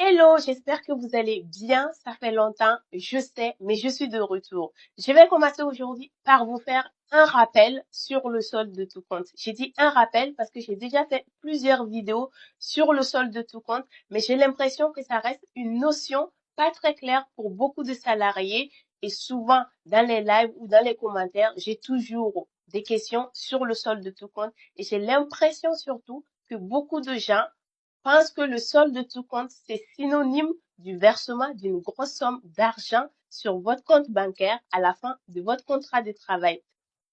Hello, j'espère que vous allez bien. Ça fait longtemps, je sais, mais je suis de retour. Je vais commencer aujourd'hui par vous faire un rappel sur le solde de tout compte. J'ai dit un rappel parce que j'ai déjà fait plusieurs vidéos sur le solde de tout compte, mais j'ai l'impression que ça reste une notion pas très claire pour beaucoup de salariés et souvent dans les lives ou dans les commentaires, j'ai toujours des questions sur le solde de tout compte et j'ai l'impression surtout que beaucoup de gens pense que le solde de tout compte, c'est synonyme du versement d'une grosse somme d'argent sur votre compte bancaire à la fin de votre contrat de travail.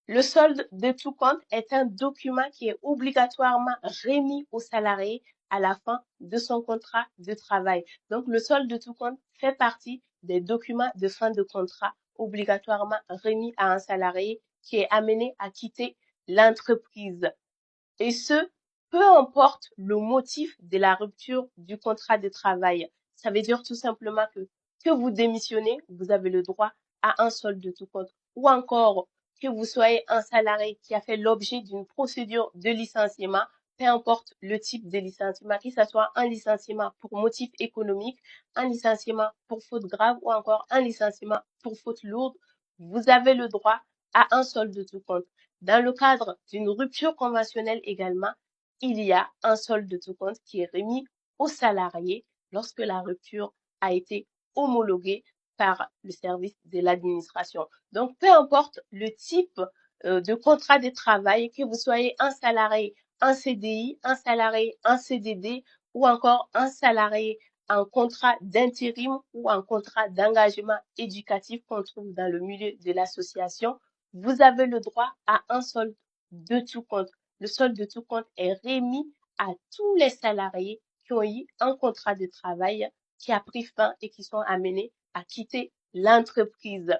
Le solde de tout compte est un document qui est obligatoirement remis au salarié à la fin de son contrat de travail. Donc, le solde de tout compte fait partie des documents de fin de contrat obligatoirement remis à un salarié qui est amené à quitter l'entreprise. Et ce, peu importe le motif de la rupture du contrat de travail. Ça veut dire tout simplement que vous démissionnez, vous avez le droit à un solde de tout compte. Ou encore, que vous soyez un salarié qui a fait l'objet d'une procédure de licenciement, peu importe le type de licenciement, que ce soit un licenciement pour motif économique, un licenciement pour faute grave ou encore un licenciement pour faute lourde, vous avez le droit à un solde de tout compte. Dans le cadre d'une rupture conventionnelle également, il y a un solde de tout compte qui est remis aux salariés lorsque la rupture a été homologuée par le service de l'administration. Donc, peu importe le type de contrat de travail, que vous soyez un salarié en CDI, un salarié en CDD ou encore un salarié en contrat d'intérim ou en contrat d'engagement éducatif qu'on trouve dans le milieu de l'association, vous avez le droit à un solde de tout compte. Le solde de tout compte est remis à tous les salariés qui ont eu un contrat de travail qui a pris fin et qui sont amenés à quitter l'entreprise.